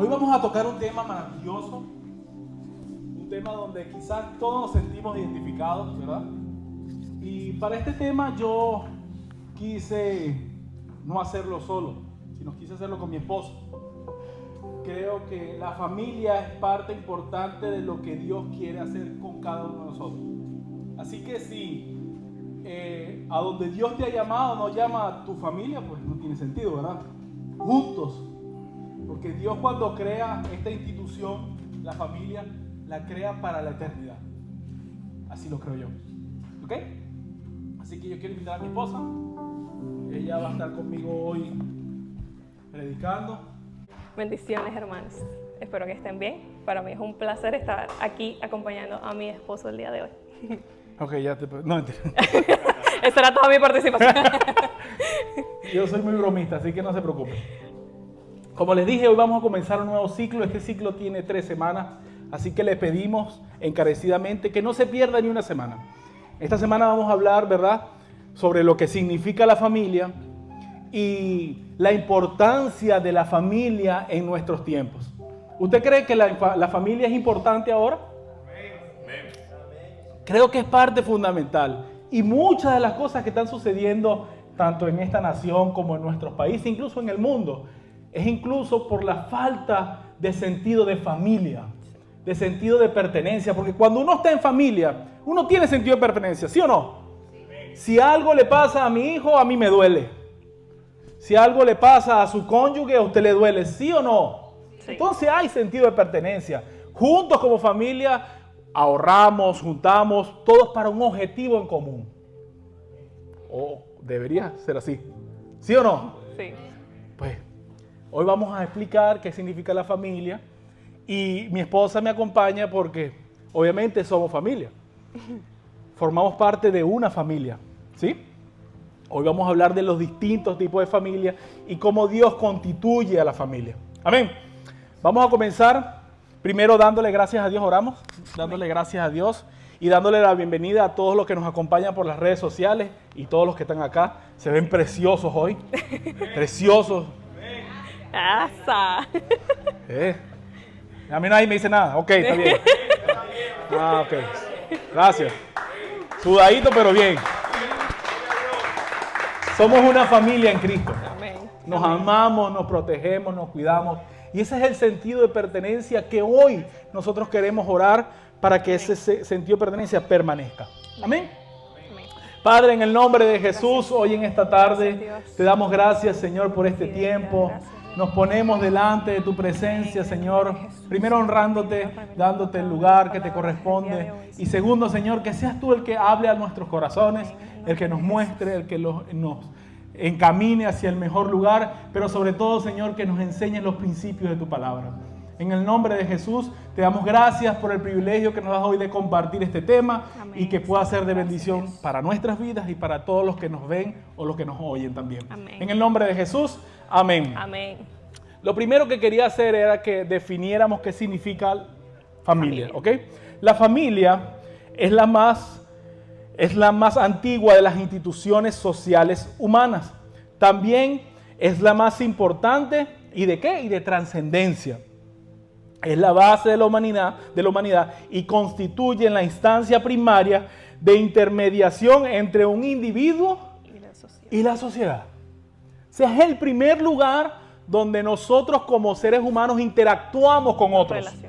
Hoy vamos a tocar un tema maravilloso, un tema donde quizás todos nos sentimos identificados, ¿verdad? Y para este tema yo quise no hacerlo solo, sino quise hacerlo con mi esposo. Creo que la familia es parte importante de lo que Dios quiere hacer con cada uno de nosotros. Así que si a donde Dios te ha llamado no llama a tu familia, pues no tiene sentido, ¿verdad? Juntos. Porque Dios cuando crea esta institución, la familia, la crea para la eternidad. Así lo creo yo. ¿Ok? Así que yo quiero invitar a mi esposa. Ella va a estar conmigo hoy predicando. Bendiciones, hermanos. Espero que estén bien. Para mí es un placer estar aquí acompañando a mi esposo el día de hoy. Ok, ya te... No, mentira. Esa era toda mi participación. Yo soy muy bromista, así que no se preocupen. Como les dije, hoy vamos a comenzar un nuevo ciclo. Este ciclo tiene 3 semanas, así que le pedimos encarecidamente que no se pierda ni una semana. Esta semana vamos a hablar, ¿verdad?, sobre lo que significa la familia y la importancia de la familia en nuestros tiempos. ¿Usted cree que la familia es importante ahora? Creo que es parte fundamental. Y muchas de las cosas que están sucediendo, tanto en esta nación como en nuestros países, incluso en el mundo, es incluso por la falta de sentido de familia, de sentido de pertenencia. Porque cuando uno está en familia, uno tiene sentido de pertenencia, ¿sí o no? Si algo le pasa a mi hijo, a mí me duele. Si algo le pasa a su cónyuge, a usted le duele, ¿sí o no? Sí. Entonces hay sentido de pertenencia. Juntos como familia ahorramos, juntamos, todos para un objetivo en común. O debería ser así, ¿sí o no? Sí. Pues hoy vamos a explicar qué significa la familia y mi esposa me acompaña porque obviamente somos familia. Formamos parte de una familia, ¿sí? Hoy vamos a hablar de los distintos tipos de familia y cómo Dios constituye a la familia. Amén. Vamos a comenzar primero dándole gracias a Dios, oramos, dándole gracias a Dios y dándole la bienvenida a todos los que nos acompañan por las redes sociales y todos los que están acá. Se ven preciosos hoy, preciosos. ¡Asa! A mí nadie me dice nada. Ok, está bien. Ah, ok. Gracias. Sudadito, pero bien. Somos una familia en Cristo. Amén. Nos amamos, nos protegemos, nos cuidamos. Y ese es el sentido de pertenencia que hoy nosotros queremos orar para que ese sentido de pertenencia permanezca. Amén. Padre, en el nombre de Jesús, hoy en esta tarde te damos gracias, Señor, por este tiempo. Nos ponemos delante de tu presencia, Señor, primero honrándote, dándote el lugar que te corresponde. Y segundo, Señor, que seas tú el que hable a nuestros corazones, el que nos muestre, el que nos encamine hacia el mejor lugar, pero sobre todo, Señor, que nos enseñes los principios de tu palabra. En el nombre de Jesús, te damos gracias por el privilegio que nos das hoy de compartir este tema. Amén. Y que pueda ser de bendición para nuestras vidas y para todos los que nos ven o los que nos oyen también. Amén. En el nombre de Jesús, amén. Amén. Lo primero que quería hacer era que definiéramos qué significa familia, ¿ok? La familia es la más antigua de las instituciones sociales humanas. También es la más importante, ¿y de qué? Y de trascendencia. Es la base de la humanidad y constituye la instancia primaria de intermediación entre un individuo y la sociedad. O sea, es el primer lugar donde nosotros como seres humanos interactuamos con otros. Sí.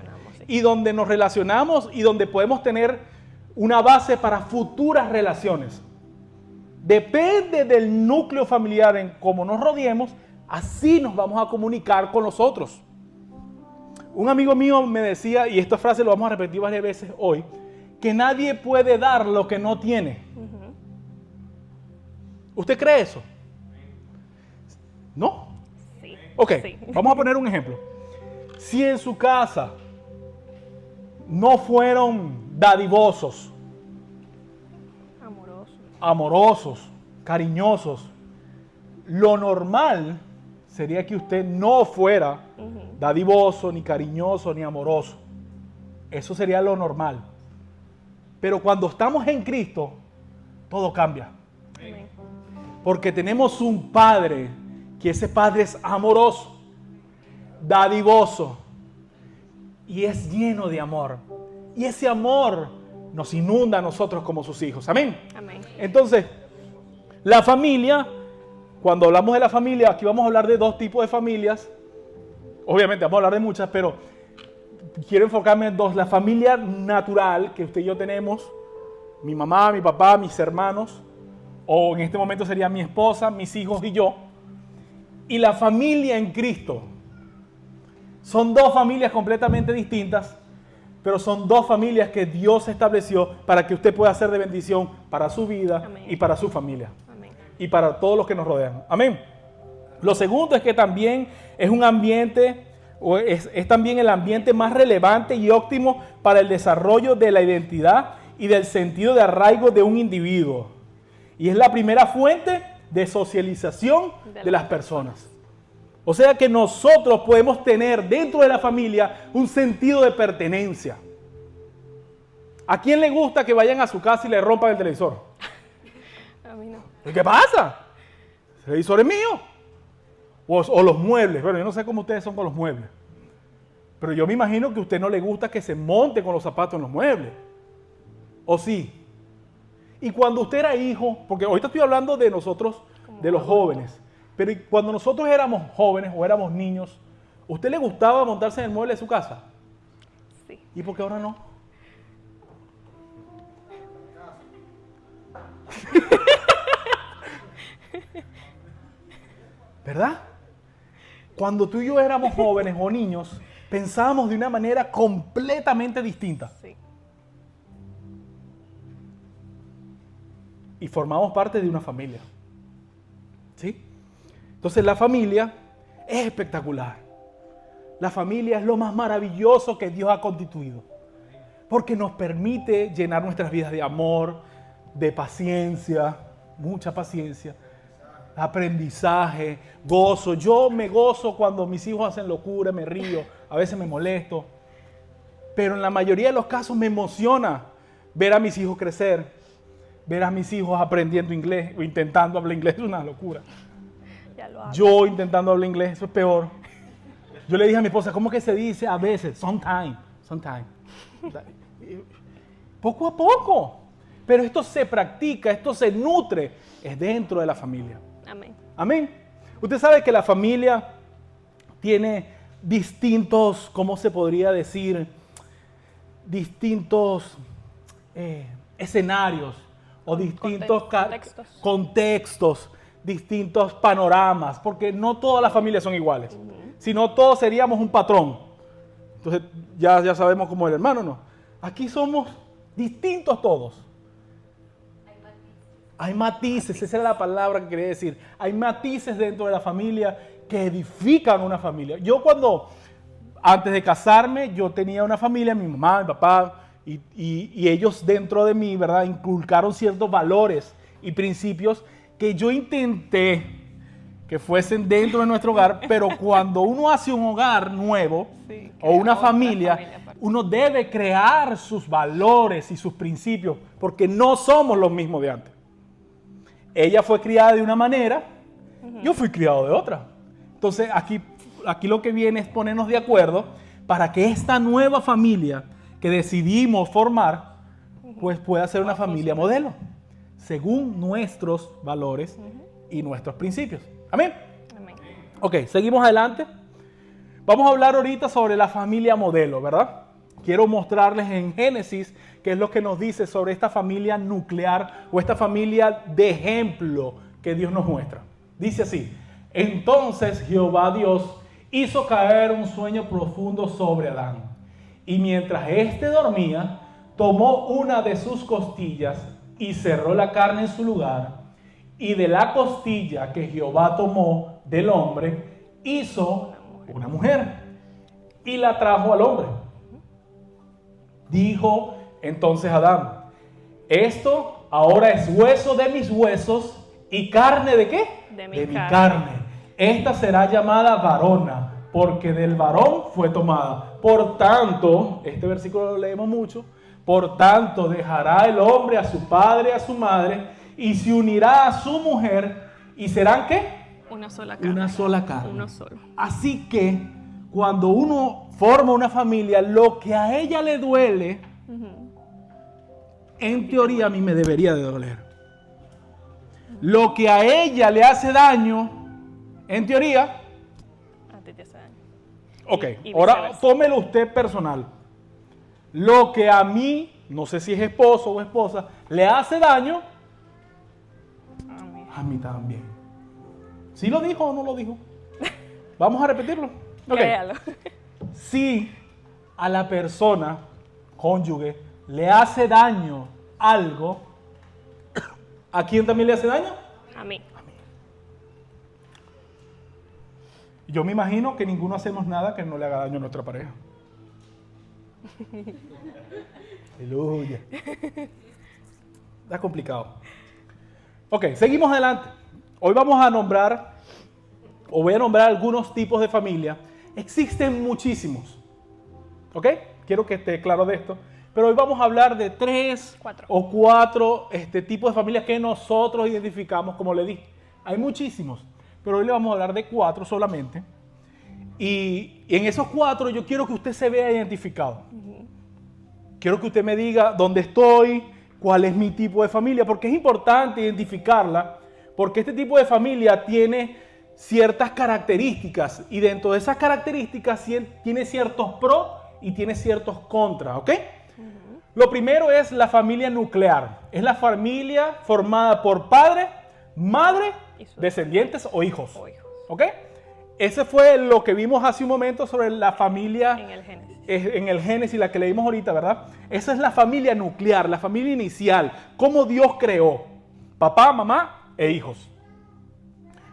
Y donde nos relacionamos y donde podemos tener una base para futuras relaciones. Depende del núcleo familiar en cómo nos rodeemos, así nos vamos a comunicar con los otros. Un amigo mío me decía, y esta frase lo vamos a repetir varias veces hoy, que nadie puede dar lo que no tiene. ¿Usted cree eso? ¿No? Sí. Ok, sí. Vamos a poner un ejemplo. Si en su casa no fueron dadivosos, amorosos, cariñosos, lo normal sería que usted no fuera dadivoso, ni cariñoso, ni amoroso. Eso sería lo normal. Pero cuando estamos en Cristo, todo cambia. Amén. Porque tenemos un Padre, que ese Padre es amoroso. dadivoso y es lleno de amor. Y ese amor nos inunda a nosotros como sus hijos. Amén. Amén. Entonces, la familia, cuando hablamos de la familia, aquí vamos a hablar de dos tipos de familias. Obviamente vamos a hablar de muchas, pero quiero enfocarme en dos. La familia natural que usted y yo tenemos, mi mamá, mi papá, mis hermanos, o en este momento sería mi esposa, mis hijos y yo. Y la familia en Cristo. Son dos familias completamente distintas, pero son dos familias que Dios estableció para que usted pueda ser de bendición para su vida. Amén. Y para su familia. Amén. Y para todos los que nos rodean. Amén. Lo segundo es que también es un ambiente, o es también el ambiente más relevante y óptimo para el desarrollo de la identidad y del sentido de arraigo de un individuo. Y es la primera fuente de socialización de las personas. O sea que nosotros podemos tener dentro de la familia un sentido de pertenencia. ¿A quién le gusta que vayan a su casa y le rompan el televisor? A mí no. ¿Qué pasa? El televisor es mío. O los muebles. Bueno, yo no sé cómo ustedes son con los muebles. Pero yo me imagino que a usted no le gusta que se monte con los zapatos en los muebles. ¿O sí? Y cuando usted era hijo, porque ahorita estoy hablando de nosotros, de los jóvenes. Pero cuando nosotros éramos jóvenes o éramos niños, ¿a usted le gustaba montarse en el mueble de su casa? Sí. ¿Y por qué ahora no? ¿Verdad? Cuando tú y yo éramos jóvenes o niños, pensábamos de una manera completamente distinta. Sí. Y formamos parte de una familia. ¿Sí? Entonces la familia es espectacular. La familia es lo más maravilloso que Dios ha constituido. Porque nos permite llenar nuestras vidas de amor, de paciencia, mucha paciencia, aprendizaje, gozo. Yo me gozo cuando mis hijos hacen locura, me río, a veces me molesto. Pero en la mayoría de los casos me emociona ver a mis hijos crecer, ver a mis hijos aprendiendo inglés o intentando hablar inglés. Es una locura. Yo intentando hablar inglés, eso es peor. Yo le dije a mi esposa, ¿cómo que se dice a veces? Sometimes. Poco a poco. Pero esto se practica, esto se nutre, es dentro de la familia. Amén. Amén. Usted sabe que la familia tiene distintos, ¿cómo se podría decir? Distintos escenarios o distintos contextos, distintos panoramas, porque no todas las familias son iguales, sino todos seríamos un patrón. Entonces ya sabemos cómo es el hermano, ¿no? Aquí somos distintos todos. Hay matices, esa era la palabra que quería decir. Hay matices dentro de la familia que edifican una familia. Yo antes de casarme, yo tenía una familia, mi mamá, mi papá, y ellos dentro de mí, ¿verdad? Inculcaron ciertos valores y principios que yo intenté que fuesen dentro de nuestro hogar, pero cuando uno hace un hogar nuevo, sí, o una familia, uno debe crear sus valores y sus principios, porque no somos los mismos de antes. Ella fue criada de una manera, yo fui criado de otra. Entonces aquí lo que viene es ponernos de acuerdo para que esta nueva familia que decidimos formar, pues pueda ser una familia modelo, según nuestros valores y nuestros principios. Amén. Amén. Ok, seguimos adelante. Vamos a hablar ahorita sobre la familia modelo, ¿verdad? Quiero mostrarles en Génesis qué es lo que nos dice sobre esta familia nuclear o esta familia de ejemplo que Dios nos muestra. Dice así: entonces Jehová Dios hizo caer un sueño profundo sobre Adán, y mientras éste dormía, tomó una de sus costillas y cerró la carne en su lugar, y de la costilla que Jehová tomó del hombre, hizo una mujer y la trajo al hombre. Dijo entonces Adán: esto ahora es hueso de mis huesos y carne ¿de qué? De mi carne. Esta será llamada varona, porque del varón fue tomada. Por tanto, este versículo lo leemos mucho, por tanto dejará el hombre a su padre y a su madre, y se unirá a su mujer, y serán ¿qué? Una sola carne. Una sola carne. Uno solo. Así que cuando uno forma una familia, lo que a ella le duele, en teoría a mí me debería de doler. Lo que a ella le hace daño, en teoría, A ti te hace daño. ok, Y ahora viceversa. tómelo usted personal. Lo que a mí, no sé si es esposo o esposa, le hace daño, Amén. a mí también. ¿Sí lo dijo o no lo dijo? Vamos a repetirlo. Ok. Créalo. Si a la persona, cónyuge, le hace daño algo, ¿a quién también le hace daño? A mí. Yo me imagino que ninguno hacemos nada que no le haga daño a nuestra pareja. Aleluya. Está complicado. Ok, seguimos adelante. Hoy vamos a nombrar, o voy a nombrar algunos tipos de familia. Existen muchísimos. ¿Ok? Quiero que esté claro de esto. Pero hoy vamos a hablar de 3 4. o 4 tipos de familias que nosotros identificamos, como le dije. Hay muchísimos, pero hoy le vamos a hablar de 4 solamente. Y en esos 4 yo quiero que usted se vea identificado. Quiero que usted me diga dónde estoy, cuál es mi tipo de familia, porque es importante identificarla, porque este tipo de familia tiene ciertas características y dentro de esas características tiene ciertos pros y tiene ciertos contras, ¿ok? Lo primero es la familia nuclear. Es la familia formada por padre, madre, Y sus descendientes o hijos. o hijos. ¿Ok? Ese fue lo que vimos hace un momento sobre la familia En el Génesis. en el Génesis, la que leímos ahorita, ¿verdad? Esa es la familia nuclear, la familia inicial, cómo Dios creó. Papá, mamá e hijos.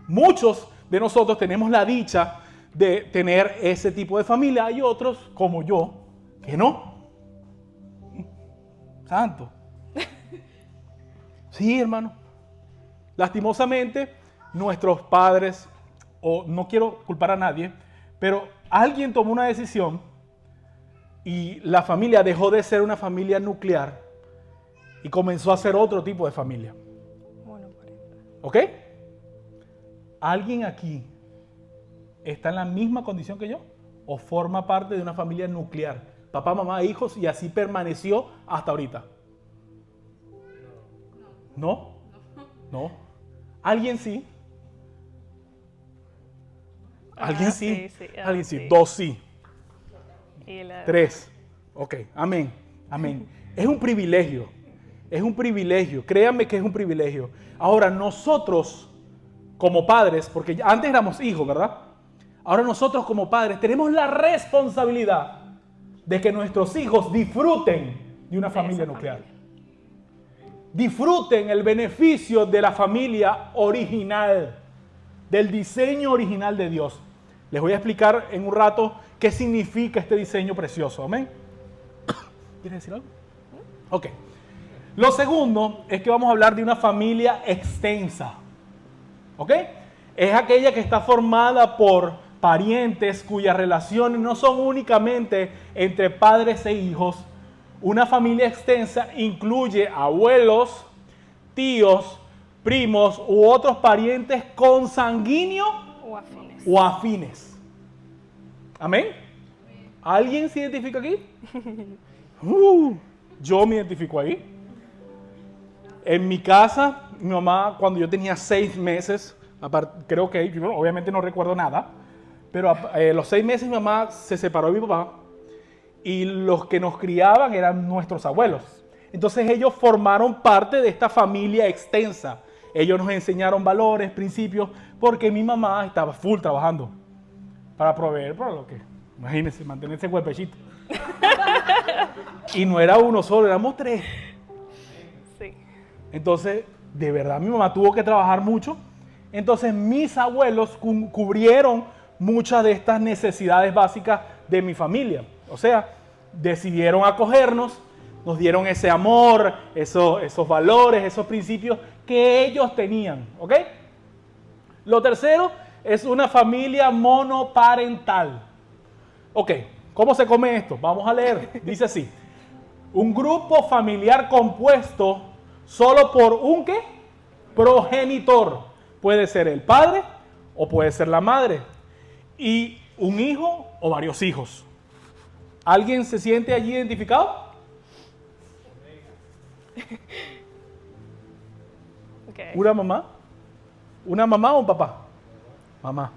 Muchos de nosotros tenemos la dicha de tener ese tipo de familia. Hay otros, como yo, que no. Santo. Sí, hermano. Lastimosamente, nuestros padres, o no quiero culpar a nadie, pero alguien tomó una decisión y la familia dejó de ser una familia nuclear y comenzó a ser otro tipo de familia. Bueno, por eso. ¿Ok? ¿Alguien aquí está en la misma condición que yo? ¿O forma parte de una familia nuclear? Papá, mamá, hijos, y así permaneció hasta ahorita. ¿No? ¿No? ¿Alguien sí? ¿Alguien sí? ¿Alguien sí? 2 sí. Y la- 3. Ok, amén, amén. Es un privilegio, créanme que es un privilegio. Ahora nosotros como padres, porque antes éramos hijos, ¿verdad? Ahora nosotros como padres tenemos la responsabilidad de que nuestros hijos disfruten de una familia esa nuclear. familia. Disfruten el beneficio de la familia original, del diseño original de Dios. Les voy a explicar en un rato qué significa este diseño precioso. Amén. ¿Quieres decir algo? Ok. Lo segundo es que vamos a hablar de una familia extensa. ¿Ok? Es aquella que está formada por parientes cuyas relaciones no son únicamente entre padres e hijos. Una familia extensa incluye abuelos, tíos, primos u otros parientes consanguíneos O afines. o afines. ¿Amén? ¿Alguien se identifica aquí? Yo me identifico ahí. En mi casa, mi mamá, cuando yo tenía 6 meses, creo que, yo obviamente no recuerdo nada, pero a los 6 meses mi mamá se separó de mi papá y los que nos criaban eran nuestros abuelos. Entonces ellos formaron parte de esta familia extensa. Ellos nos enseñaron valores, principios, porque mi mamá estaba full trabajando para proveer para lo que, imagínense, mantener ese cuerpecito. Y no era uno solo, éramos 3. Sí. Entonces, de verdad, mi mamá tuvo que trabajar mucho. Entonces, mis abuelos cubrieron muchas de estas necesidades básicas de mi familia. O sea, decidieron acogernos, nos dieron ese amor, esos valores, esos principios que ellos tenían. ¿Ok? Lo tercero es una familia monoparental. Ok, ¿cómo se come esto? Vamos a leer. Dice así. Un grupo familiar compuesto solo por un ¿qué? Progenitor. Puede ser el padre o puede ser la madre. Y un hijo o varios hijos. ¿Alguien se siente allí identificado? Okay. ¿Una mamá? ¿Una mamá o un papá? Mamá.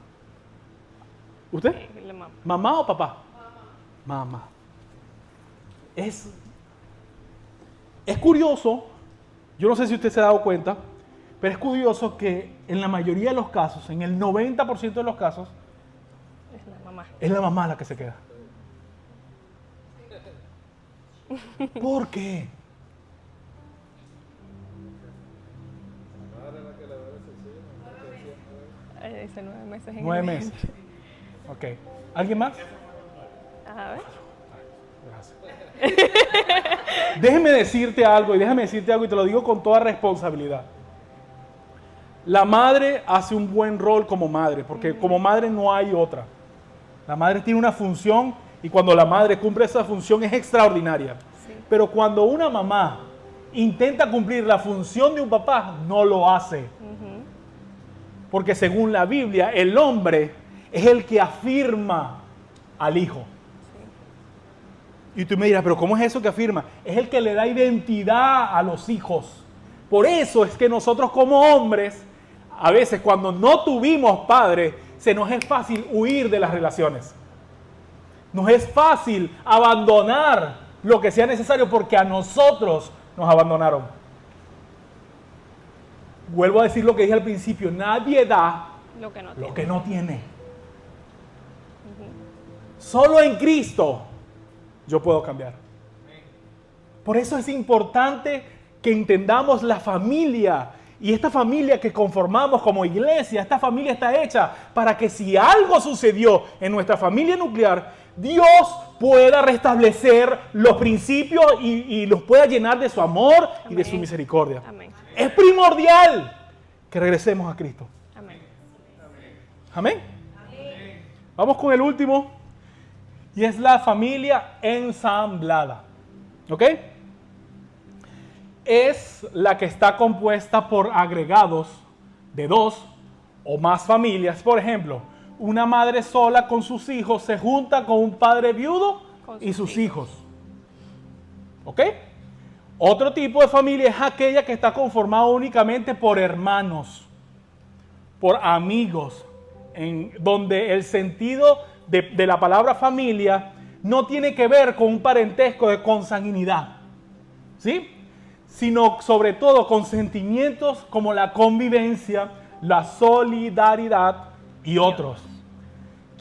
¿Usted? La mamá. ¿Mamá o papá? Mamá. Es curioso, yo no sé si usted se ha dado cuenta, pero es curioso que en la mayoría de los casos, en el 90% de los casos, Es la mamá. es la mamá la que se queda. ¿Por qué? Dice 9 meses en 9 el meses. Ok. ¿Alguien más? A ver. Gracias. Déjame decirte algo y te lo digo con toda responsabilidad. La madre hace un buen rol como madre, porque como madre no hay otra. La madre tiene una función y cuando la madre cumple esa función es extraordinaria. Sí. Pero cuando una mamá intenta cumplir la función de un papá, no lo hace. Porque según la Biblia, el hombre es el que afirma al hijo. Y tú me dirás, pero ¿cómo es eso que afirma? Es el que le da identidad a los hijos. Por eso es que nosotros como hombres, a veces cuando no tuvimos padre, se nos es fácil huir de las relaciones. Nos es fácil abandonar lo que sea necesario porque a nosotros nos abandonaron. Vuelvo a decir lo que dije al principio, nadie da lo que no tiene. Solo en Cristo yo puedo cambiar. Por eso es importante que entendamos la familia y esta familia que conformamos como iglesia. Esta familia está hecha para que si algo sucedió en nuestra familia nuclear, Dios pueda restablecer los principios y los pueda llenar de su amor y de su misericordia. Amén. Es primordial que regresemos a Cristo. Amén. Amén. Vamos con el último. Y es la familia ensamblada. ¿Ok? Es la que está compuesta por agregados de 2 o más familias. Por ejemplo, una madre sola con sus hijos se junta con un padre viudo y sus hijos. ¿Ok? Otro tipo de familia es aquella que está conformada únicamente por hermanos, por amigos, en donde el sentido de la palabra familia no tiene que ver con un parentesco de consanguinidad, ¿sí? Sino sobre todo con sentimientos como la convivencia, la solidaridad y otros,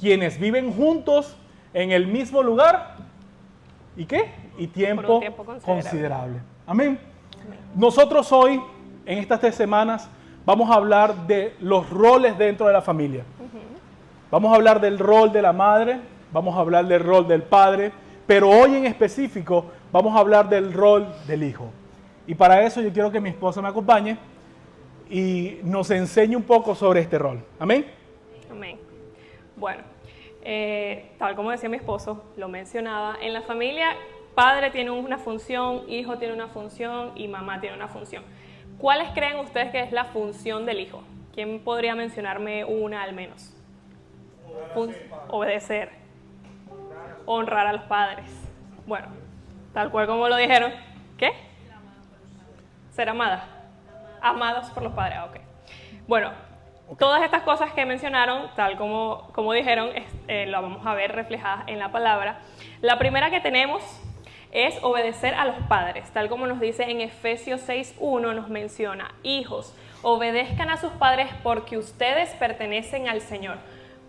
quienes viven juntos en el mismo lugar y ¿qué? Y tiempo considerable. Amén. Nosotros hoy, en estas 3 semanas, vamos a hablar de los roles dentro de la familia. Vamos a hablar del rol de la madre, vamos a hablar del rol del padre, pero hoy en específico vamos a hablar del rol del hijo. Y para eso yo quiero que mi esposa me acompañe y nos enseñe un poco sobre este rol. Amén. Amén. Bueno, tal como decía mi esposo, lo mencionaba, en la familia padre tiene una función, hijo tiene una función y mamá tiene una función. ¿Cuáles creen ustedes que es la función del hijo? ¿Quién podría mencionarme una al menos? Obedecer. Honrar a los padres. Bueno, tal cual como lo dijeron. ¿Qué? Ser amada. Amados por los padres. Ok. Bueno, todas estas cosas que mencionaron, tal como dijeron, lo vamos a ver reflejadas en la palabra. La primera que tenemos es obedecer a los padres, tal como nos dice en Efesios 6:1, nos menciona: hijos, obedezcan a sus padres porque ustedes pertenecen al Señor,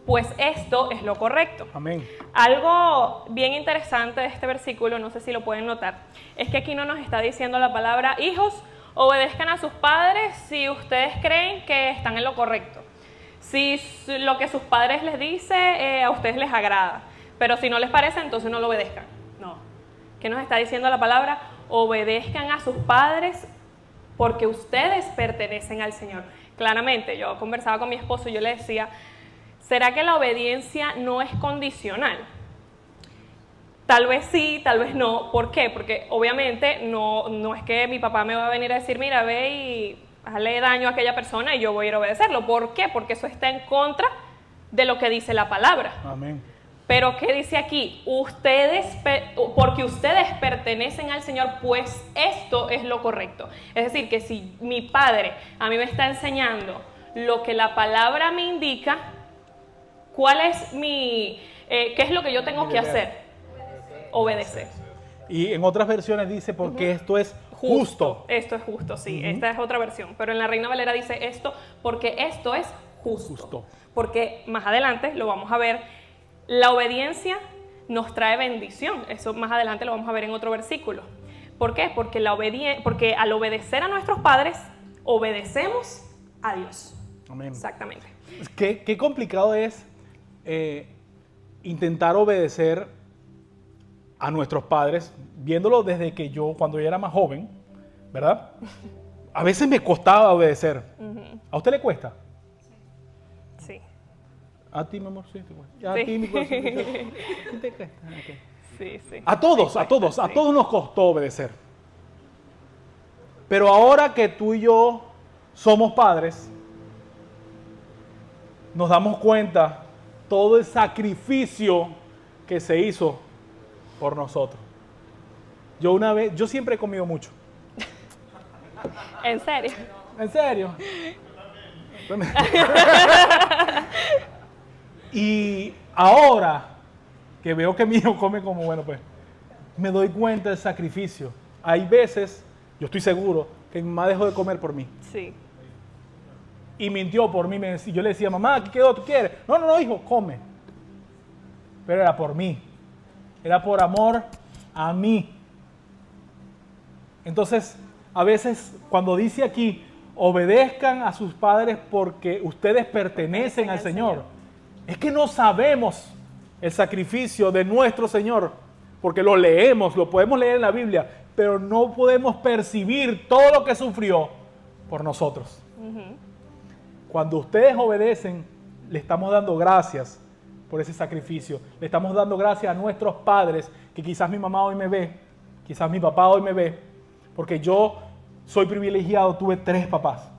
pues esto es lo correcto. Amén. Algo bien interesante de este versículo, no sé si lo pueden notar, es que aquí no nos está diciendo la palabra hijos, obedezcan a sus padres si ustedes creen que están en lo correcto. Si lo que sus padres les dice a ustedes les agrada, pero si no les parece, entonces no lo obedezcan. No. ¿Qué nos está diciendo la palabra? Obedezcan a sus padres porque ustedes pertenecen al Señor. Claramente, yo conversaba con mi esposo y yo le decía, ¿será que la obediencia no es condicional? Tal vez sí, tal vez no. ¿Por qué? Porque obviamente no es que mi papá me va a venir a decir, mira, ve y hazle daño a aquella persona y yo voy a ir a obedecerlo. ¿Por qué? Porque eso está en contra de lo que dice la palabra. Amén. Pero ¿qué dice aquí? Porque ustedes pertenecen al Señor, pues esto es lo correcto. Es decir, que si mi padre a mí me está enseñando lo que la palabra me indica, ¿cuál es qué es lo que yo tengo que hacer? Obedecer. Y en otras versiones dice, porque esto es justo. Esto es justo, sí. Esta es otra versión. Pero en la Reina Valera dice esto, porque esto es justo. Porque más adelante lo vamos a ver. La obediencia nos trae bendición. Eso más adelante lo vamos a ver en otro versículo. ¿Por qué? Porque al obedecer a nuestros padres, obedecemos a Dios. Amén. Exactamente. Qué complicado es intentar obedecer a nuestros padres, viéndolo desde que cuando yo era más joven, ¿verdad? A veces me costaba obedecer. ¿A usted le cuesta? Sí. A ti, mi amor, sí, te cuesta. A Sí. ti, mi corazón, te cuesta. Okay. Sí, sí. A todos nos costó obedecer. Pero ahora que tú y yo somos padres, nos damos cuenta todo el sacrificio que se hizo por nosotros. Yo siempre he comido mucho. ¿En serio? ¿En serio? Y ahora que veo que mi hijo come como bueno, pues me doy cuenta del sacrificio. Hay veces, yo estoy seguro, que mi mamá dejó de comer por mí. Sí. Y mintió por mí. Yo le decía, mamá, ¿qué quedó? ¿Tú quieres? No, hijo, come. Pero era por mí. Era por amor a mí. Entonces, a veces, cuando dice aquí, obedezcan a sus padres porque ustedes pertenecen al Señor, es que no sabemos el sacrificio de nuestro Señor, porque lo leemos, lo podemos leer en la Biblia, pero no podemos percibir todo lo que sufrió por nosotros. Cuando ustedes obedecen, le estamos dando gracias por ese sacrificio. Le estamos dando gracias a nuestros padres, que quizás mi mamá hoy me ve, quizás mi papá hoy me ve, porque yo soy privilegiado, tuve 3 papás.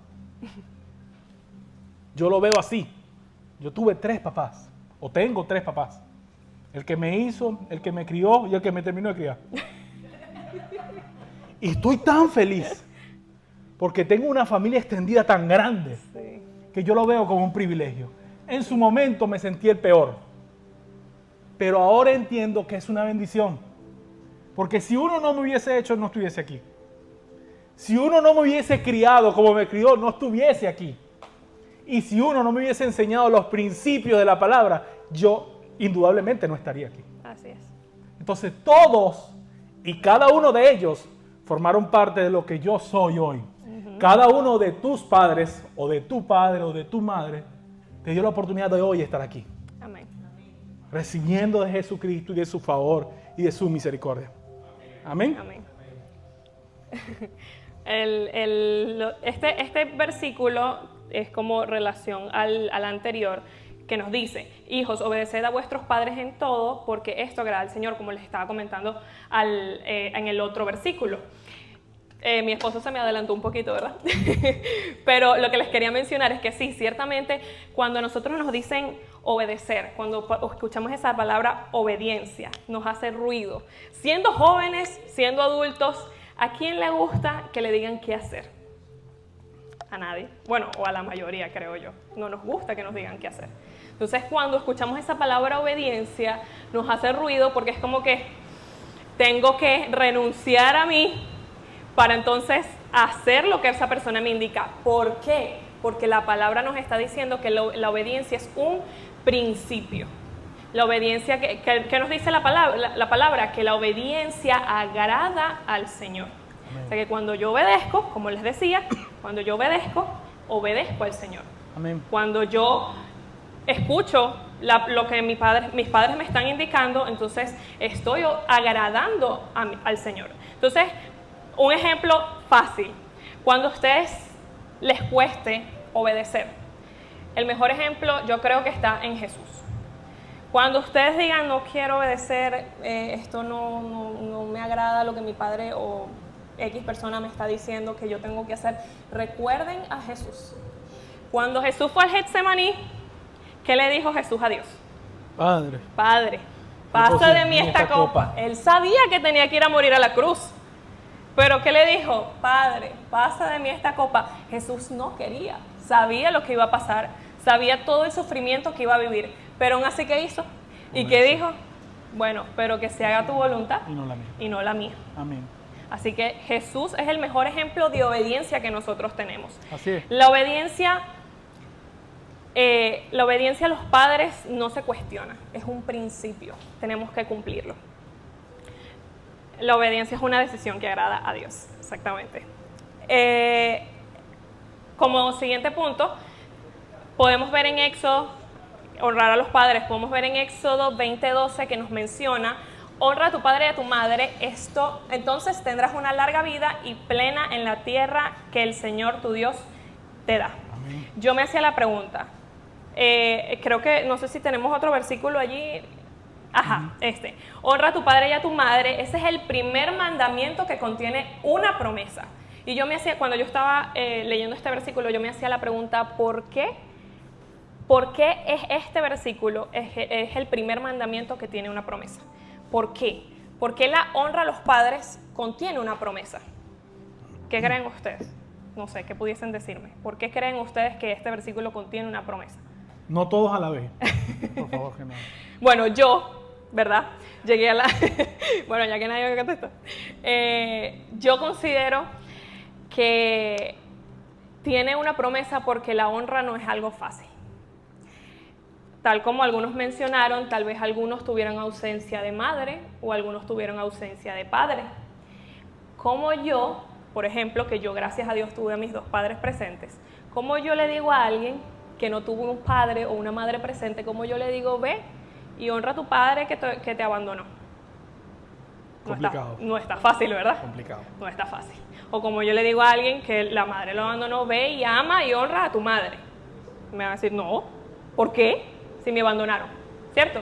Yo lo veo así. Yo tuve 3 papás, o tengo 3 papás. El que me hizo, el que me crió y el que me terminó de criar. Y estoy tan feliz, porque tengo una familia extendida tan grande, que yo lo veo como un privilegio. En su momento me sentí el peor, pero ahora entiendo que es una bendición. Porque si uno no me hubiese hecho, no estuviese aquí. Si uno no me hubiese criado como me crió, no estuviese aquí. Y si uno no me hubiese enseñado los principios de la palabra, yo indudablemente no estaría aquí. Así es. Entonces todos y cada uno de ellos formaron parte de lo que yo soy hoy. Cada uno de tus padres, o de tu padre, o de tu madre, te dio la oportunidad de hoy estar aquí. Amén. Recibiendo de Jesucristo y de su favor y de su misericordia. Amén. Amén. Este versículo es como relación al anterior, que nos dice: hijos, obedeced a vuestros padres en todo, porque esto agrada al Señor, como les estaba comentando en el otro versículo. Mi esposo se me adelantó un poquito, ¿verdad? Pero lo que les quería mencionar es que sí, ciertamente, cuando nosotros nos dicen obedecer, cuando escuchamos esa palabra obediencia, nos hace ruido. Siendo jóvenes, siendo adultos, ¿a quién le gusta que le digan qué hacer? A nadie. Bueno, o a la mayoría, creo yo. No nos gusta que nos digan qué hacer. Entonces, cuando escuchamos esa palabra obediencia, nos hace ruido porque es como que tengo que renunciar a mí para entonces hacer lo que esa persona me indica. ¿Por qué? Porque la palabra nos está diciendo que la obediencia es un principio. La obediencia, ¿qué nos dice la palabra? Que la obediencia agrada al Señor. Amén. O sea que cuando yo obedezco, como les decía, cuando yo obedezco al Señor. Amén. Cuando yo escucho lo que mis padres me están indicando, entonces estoy agradando al Señor. Entonces, un ejemplo fácil. Cuando a ustedes les cueste obedecer, el mejor ejemplo yo creo que está en Jesús. Cuando ustedes digan, no quiero obedecer, esto no me agrada lo que mi padre o X persona me está diciendo que yo tengo que hacer, recuerden a Jesús. Cuando Jesús fue al Getsemaní, ¿Qué le dijo Jesús a Dios? Padre, pasa de mí esta copa. Él sabía que tenía que ir a morir a la cruz. Pero ¿qué le dijo? Padre, pasa de mí esta copa. Jesús no quería, sabía lo que iba a pasar, sabía todo el sufrimiento que iba a vivir. Pero aún así, ¿qué hizo? ¿Y qué dijo? Bueno, pero que se haga tu voluntad y no la mía. Amén. Así que Jesús es el mejor ejemplo de obediencia que nosotros tenemos. Así es. La obediencia a los padres no se cuestiona, es un principio, tenemos que cumplirlo. La obediencia es una decisión que agrada a Dios, exactamente. Como siguiente punto, podemos ver en Éxodo, honrar a los padres, podemos ver en Éxodo 20:12 que nos menciona: honra a tu padre y a tu madre, esto entonces tendrás una larga vida y plena en la tierra que el Señor tu Dios te da. Amén. Yo me hacía la pregunta, creo que, no sé si tenemos otro versículo allí. Ajá, honra a tu padre y a tu madre, ese es el primer mandamiento que contiene una promesa. Y yo me hacía, cuando yo estaba leyendo este versículo, yo me hacía la pregunta, ¿por qué? ¿Por qué es este versículo, es el primer mandamiento que tiene una promesa? ¿Por qué? ¿Por qué la honra a los padres contiene una promesa? ¿Qué creen ustedes? No sé, ¿qué pudiesen decirme? ¿Por qué creen ustedes que este versículo contiene una promesa? No todos a la vez. Por favor, que no. Bueno, yo, ¿verdad? Llegué a la... bueno, ya que nadie me contesta. Yo considero que tiene una promesa porque la honra no es algo fácil. Tal como algunos mencionaron, tal vez algunos tuvieron ausencia de madre o algunos tuvieron ausencia de padre. Como yo, por ejemplo, que yo gracias a Dios tuve a mis dos padres presentes, ¿cómo yo le digo a alguien que no tuvo un padre o una madre presente, cómo yo le digo, ve y honra a tu padre que te abandonó? Complicado. No está fácil, ¿verdad? Complicado. No está fácil. O como yo le digo a alguien que la madre lo abandonó, ve y ama y honra a tu madre. Me va a decir, no, ¿por qué? Si me abandonaron, ¿cierto?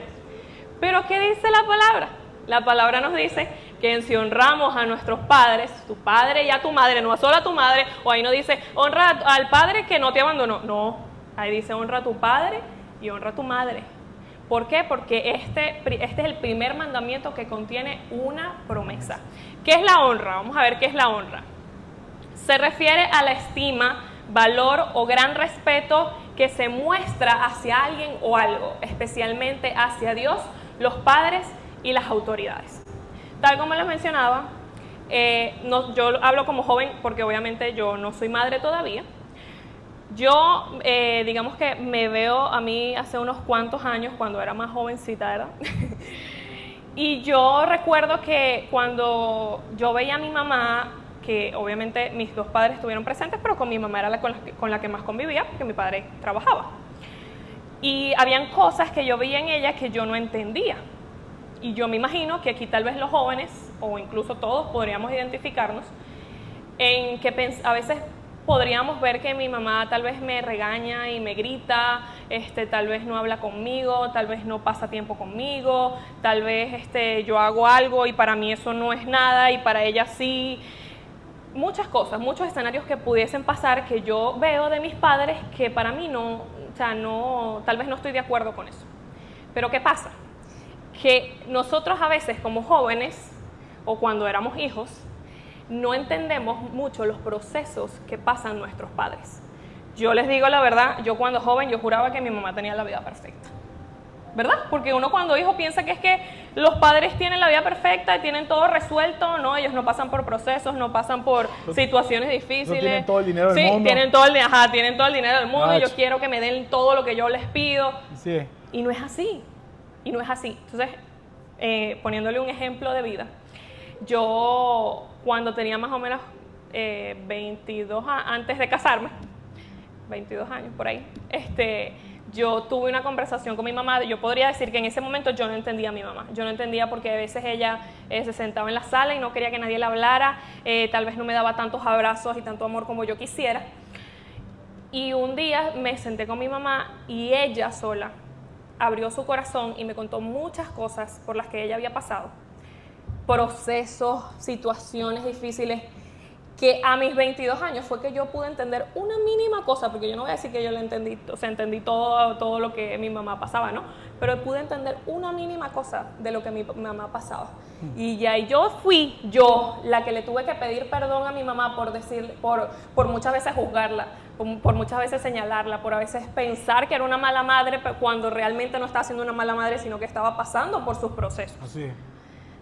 Pero ¿qué dice la palabra? La palabra nos dice que si honramos a nuestros padres, tu padre y a tu madre, no solo a tu madre, o ahí no dice honra al padre que no te abandonó, no, ahí dice honra a tu padre y honra a tu madre. ¿Por qué? Porque este es el primer mandamiento que contiene una promesa. ¿Qué es la honra? Vamos a ver qué es la honra. Se refiere a la estima, valor o gran respeto que se muestra hacia alguien o algo, especialmente hacia Dios, los padres y las autoridades. Tal como les mencionaba, yo hablo como joven porque obviamente yo no soy madre todavía. Yo, digamos que me veo a mí hace unos cuantos años, cuando era más jovencita, ¿verdad? Y yo recuerdo que cuando yo veía a mi mamá, que obviamente mis dos padres estuvieron presentes, pero con mi mamá era con la que más convivía, porque mi padre trabajaba. Y habían cosas que yo veía en ella que yo no entendía. Y yo me imagino que aquí tal vez los jóvenes, o incluso todos, podríamos identificarnos en que a veces podríamos ver que mi mamá tal vez me regaña y me grita, tal vez no habla conmigo, tal vez no pasa tiempo conmigo, tal vez yo hago algo y para mí eso no es nada y para ella sí. Muchas cosas, muchos escenarios que pudiesen pasar que yo veo de mis padres que para mí no, tal vez no estoy de acuerdo con eso. Pero ¿qué pasa? Que nosotros a veces como jóvenes o cuando éramos hijos no entendemos mucho los procesos que pasan nuestros padres. Yo les digo la verdad, yo cuando joven yo juraba que mi mamá tenía la vida perfecta. ¿Verdad? Porque uno cuando hijo piensa que es que los padres tienen la vida perfecta y tienen todo resuelto, no, ellos no pasan por procesos, no pasan por situaciones difíciles. No tienen todo el dinero del mundo. Tienen todo el dinero del mundo y yo quiero que me den todo lo que yo les pido. Sí. Y no es así. Y no es así. Entonces, poniéndole un ejemplo de vida, yo cuando tenía más o menos 22 antes de casarme, 22 años por ahí, yo tuve una conversación con mi mamá. Yo podría decir que en ese momento yo no entendía a mi mamá. Yo no entendía porque a veces ella se sentaba en la sala y no quería que nadie le hablara. Tal vez no me daba tantos abrazos y tanto amor como yo quisiera. Y un día me senté con mi mamá y ella sola abrió su corazón y me contó muchas cosas por las que ella había pasado. Procesos, situaciones difíciles que a mis 22 años fue que yo pude entender una mínima cosa, porque yo no voy a decir que yo lo entendí, o sea, entendí todo lo que mi mamá pasaba, ¿no? Pero pude entender una mínima cosa de lo que mi mamá pasaba. Y ya yo fui la que le tuve que pedir perdón a mi mamá por muchas veces juzgarla, por muchas veces señalarla, por a veces pensar que era una mala madre cuando realmente no estaba siendo una mala madre, sino que estaba pasando por sus procesos. Así es.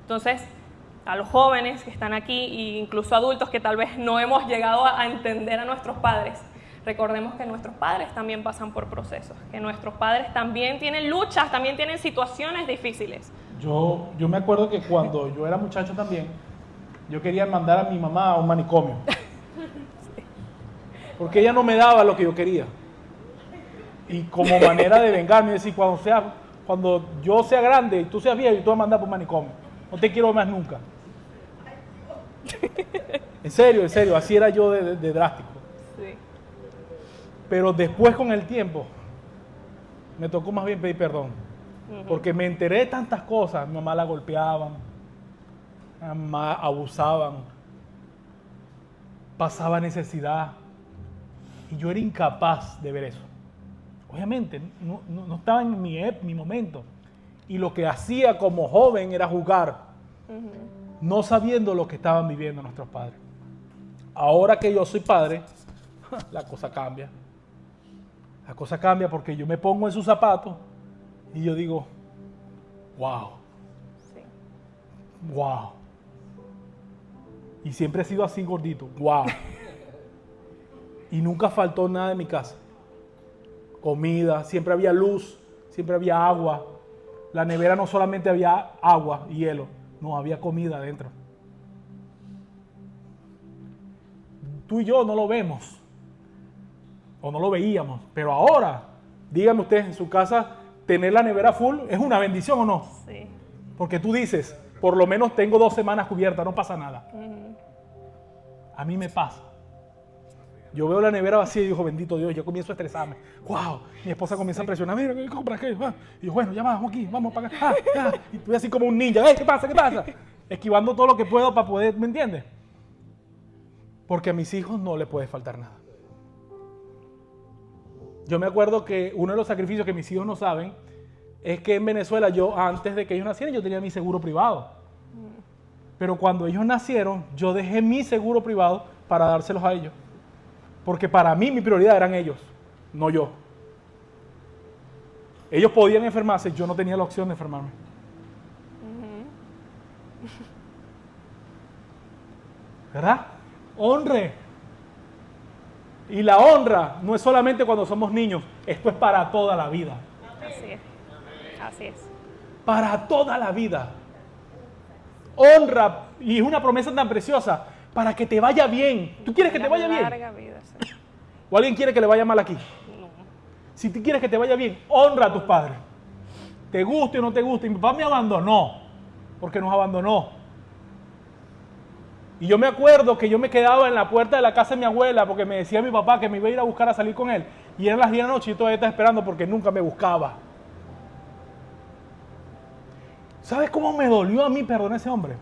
Entonces, a los jóvenes que están aquí e incluso adultos que tal vez no hemos llegado a entender a nuestros padres, recordemos que nuestros padres también pasan por procesos, que nuestros padres también tienen luchas, también tienen situaciones difíciles. Yo me acuerdo que cuando yo era muchacho también, yo quería mandar a mi mamá a un manicomio. Sí. Porque ella no me daba lo que yo quería. Y como manera de vengarme, decir, cuando yo sea grande y tú seas viejo, yo te voy a mandar por un manicomio. No te quiero más nunca. En serio, así era yo de drástico. Sí. Pero después con el tiempo, me tocó más bien pedir perdón. Porque me enteré de tantas cosas. Mi mamá la golpeaban, mi mamá abusaban, pasaba necesidad. Y yo era incapaz de ver eso. Obviamente, no estaba en mi momento. Y lo que hacía como joven era jugar, no sabiendo lo que estaban viviendo nuestros padres. Ahora que yo soy padre, la cosa cambia. La cosa cambia porque yo me pongo en sus zapatos y yo digo, wow, Sí. wow. Y siempre he sido así gordito, wow. Y nunca faltó nada en mi casa. Comida, siempre había luz, siempre había agua. La nevera no solamente había agua y hielo, no, había comida adentro. Tú y yo no lo vemos, o no lo veíamos, pero ahora, dígame usted, en su casa, tener la nevera full es una bendición o no. Sí. Porque tú dices, por lo menos tengo 2 semanas cubiertas, no pasa nada. A mí me pasa. Yo veo la nevera vacía y digo, bendito Dios, yo comienzo a estresarme. ¡Wow! Mi esposa comienza a presionar, mira, ¿qué compras qué? Y yo, bueno, ya vamos aquí, vamos para acá. Y estoy así como un ninja, ¿qué pasa? ¿Qué pasa? Esquivando todo lo que puedo para poder, ¿me entiendes? Porque a mis hijos no les puede faltar nada. Yo me acuerdo que uno de los sacrificios que mis hijos no saben es que en Venezuela yo, antes de que ellos nacieran, yo tenía mi seguro privado. Pero cuando ellos nacieron, yo dejé mi seguro privado para dárselos a ellos. Porque para mí mi prioridad eran ellos, no yo. Ellos podían enfermarse, yo no tenía la opción de enfermarme. ¿Verdad? Honre. Y la honra no es solamente cuando somos niños, esto es para toda la vida. Así es. Así es. Para toda la vida. Honra, y es una promesa tan preciosa, para que te vaya bien. ¿Tú quieres que te vaya bien? Larga vida, sí. ¿O alguien quiere que le vaya mal aquí? No. Si tú quieres que te vaya bien, honra a tus padres. Te guste o no te guste. Mi papá me abandonó, porque nos abandonó. Y yo me acuerdo que yo me quedaba en la puerta de la casa de mi abuela, porque me decía mi papá que me iba a ir a buscar a salir con él. Y eran las 10 de la noche y yo todavía estaba esperando porque nunca me buscaba. ¿Sabes cómo me dolió a mí perdonar a ese hombre?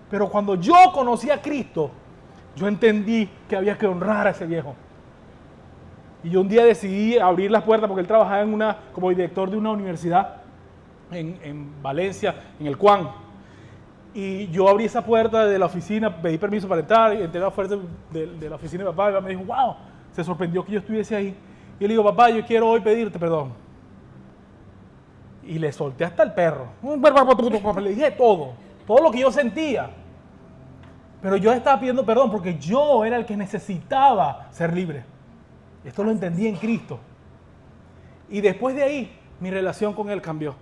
Pero cuando yo conocí a Cristo, yo entendí que había que honrar a ese viejo. Y yo un día decidí abrir las puertas porque él trabajaba como director de una universidad en Valencia, en el CUAN. Y yo abrí esa puerta de la oficina, pedí permiso para entrar, y entré a la puerta de la oficina de papá, y papá me dijo, wow, se sorprendió que yo estuviese ahí. Y yo le digo, papá, yo quiero hoy pedirte perdón. Y le solté hasta el perro. Le dije todo lo que yo sentía. Pero yo estaba pidiendo perdón porque yo era el que necesitaba ser libre. Esto lo entendí en Cristo. Y después de ahí, mi relación con Él cambió.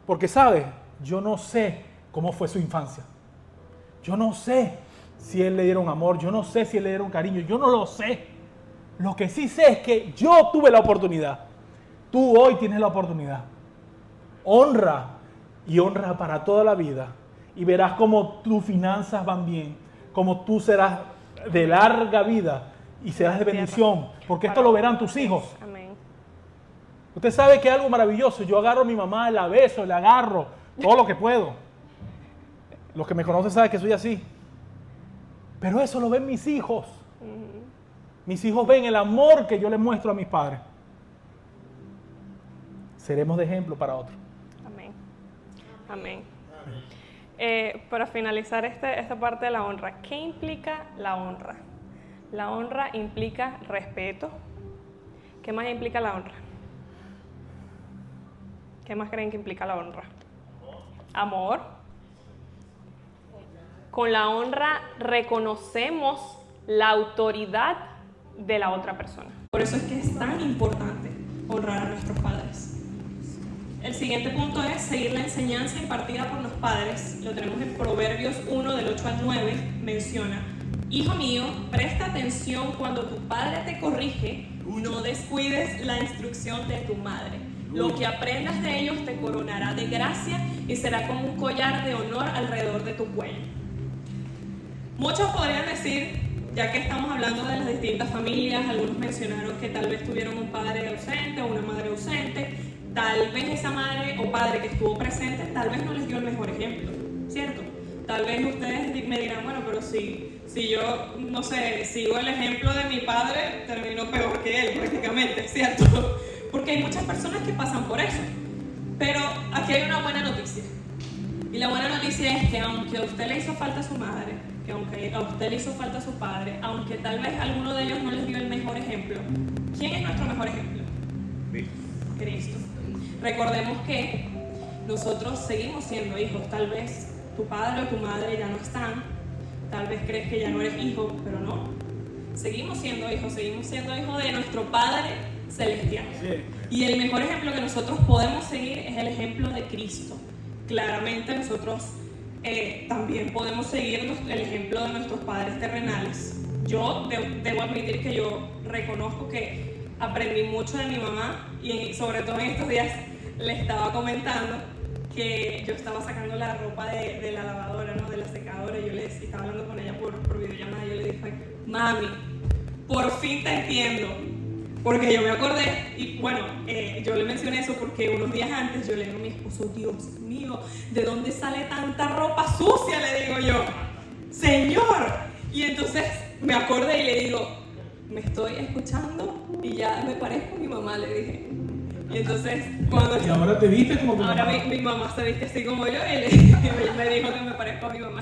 Porque, ¿sabes? Yo no sé cómo fue su infancia. Yo no sé si Él le dieron amor. Yo no sé si Él le dieron cariño. Yo no lo sé. Lo que sí sé es que yo tuve la oportunidad. Tú hoy tienes la oportunidad. Honra y honra para toda la vida. Y verás cómo tus finanzas van bien. Cómo tú serás de larga vida y serás de bendición. Porque esto lo verán tus hijos. Amén. Usted sabe que es algo maravilloso. Yo agarro a mi mamá, la beso, le agarro todo lo que puedo. Los que me conocen saben que soy así. Pero eso lo ven mis hijos. Mis hijos ven el amor que yo les muestro a mis padres. Seremos de ejemplo para otros. Amén. Amén. Para finalizar esta parte de la honra, ¿qué implica la honra? La honra implica respeto. ¿Qué más implica la honra? ¿Qué más creen que implica la honra? Amor. Con la honra reconocemos la autoridad de la otra persona. Por eso es que es tan importante honrar a nuestros padres. El siguiente punto es seguir la enseñanza impartida por los padres. Lo tenemos en Proverbios 1, del 8 al 9. Menciona: hijo mío, presta atención cuando tu padre te corrige, no descuides la instrucción de tu madre. Lo que aprendas de ellos te coronará de gracia y será como un collar de honor alrededor de tu cuello. Muchos podrían decir, ya que estamos hablando de las distintas familias, algunos mencionaron que tal vez tuvieron un padre ausente o una madre ausente. Tal vez esa madre o padre que estuvo presente, tal vez no les dio el mejor ejemplo, ¿cierto? Tal vez ustedes me dirán, bueno, pero si yo, no sé, sigo el ejemplo de mi padre, termino peor que él prácticamente, ¿cierto? Porque hay muchas personas que pasan por eso. Pero aquí hay una buena noticia. Y la buena noticia es que aunque a usted le hizo falta su madre, que aunque a usted le hizo falta su padre, aunque tal vez alguno de ellos no les dio el mejor ejemplo, ¿quién es nuestro mejor ejemplo? Cristo. Recordemos que nosotros seguimos siendo hijos. Tal vez tu padre o tu madre ya no están, tal vez crees que ya no eres hijo, pero no. Seguimos siendo hijos de nuestro Padre Celestial. Sí. Y el mejor ejemplo que nosotros podemos seguir es el ejemplo de Cristo. Claramente nosotros también podemos seguir el ejemplo de nuestros padres terrenales. Yo debo admitir que yo reconozco que aprendí mucho de mi mamá y sobre todo en estos días le estaba comentando que yo estaba sacando la ropa de la lavadora, ¿no? De la secadora, y yo le estaba hablando con ella por videollamada y yo le dije: mami, por fin te entiendo. Porque yo me acordé, y bueno, yo le mencioné eso porque unos días antes yo le digo a mi esposo: Dios mío, ¿de dónde sale tanta ropa sucia? Le digo yo, Señor. Y entonces me acordé y le digo: me estoy escuchando y ya me parezco a mi mamá, le dije. Y entonces cuando... ¿Y ahora te viste como tu mamá? Ahora mi mamá se viste así como yo y me dijo que me parezco a mi mamá.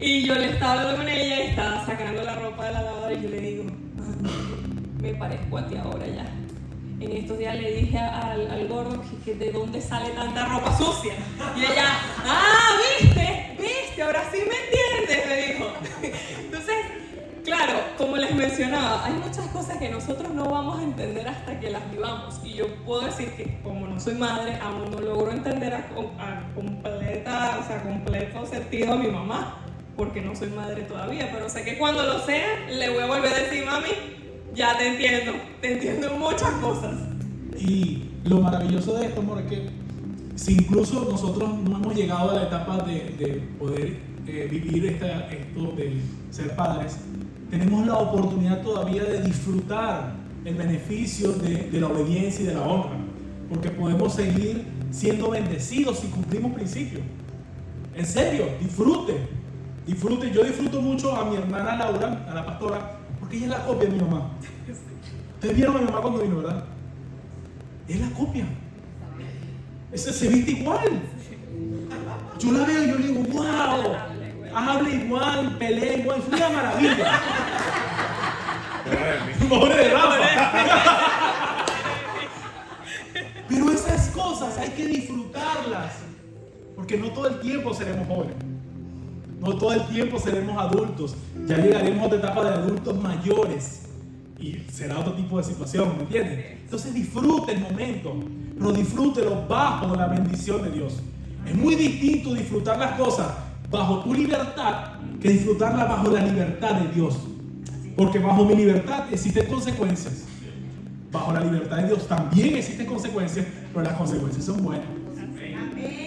Y yo le estaba hablando con ella y estaba sacando la ropa de la lavadora y yo le digo: me parezco a ti ahora ya. En estos días le dije al gordo que de dónde sale tanta ropa sucia. Y ella: ¿viste? Ahora sí me entiendes, me dijo. Entonces, claro, como les mencionaba, hay muchas cosas que nosotros no vamos a entender hasta que las vivamos. Y yo puedo decir que como no soy madre, aún no logro entender a completo sentido a mi mamá, porque no soy madre todavía. Pero sé que cuando lo sea, le voy a volver a decir: mami, ya te entiendo muchas cosas. Y lo maravilloso de esto, amor, es que si incluso nosotros no hemos llegado a la etapa de poder vivir esto de ser padres, tenemos la oportunidad todavía de disfrutar el beneficio de la obediencia y de la honra, porque podemos seguir siendo bendecidos si cumplimos principios. En serio, disfrute. Yo disfruto mucho a mi hermana Laura, a la pastora, porque ella es la copia de mi mamá. Ustedes vieron a mi mamá cuando vino, ¿verdad? Es la copia. Ese se viste igual. Yo la veo y yo le digo: wow, habla igual, pelea igual, fue una maravilla. Pobre de Rafa. Pero esas cosas hay que disfrutarlas, porque no todo el tiempo seremos jóvenes. No todo el tiempo seremos adultos. Ya llegaremos a otra etapa de adultos mayores y será otro tipo de situación, ¿me entiendes? Entonces disfrute el momento, pero disfrútelo bajo la bendición de Dios. Es muy distinto disfrutar las cosas bajo tu libertad que disfrutarlas bajo la libertad de Dios. Porque bajo mi libertad existen consecuencias. Bajo la libertad de Dios también existen consecuencias, pero las consecuencias son buenas.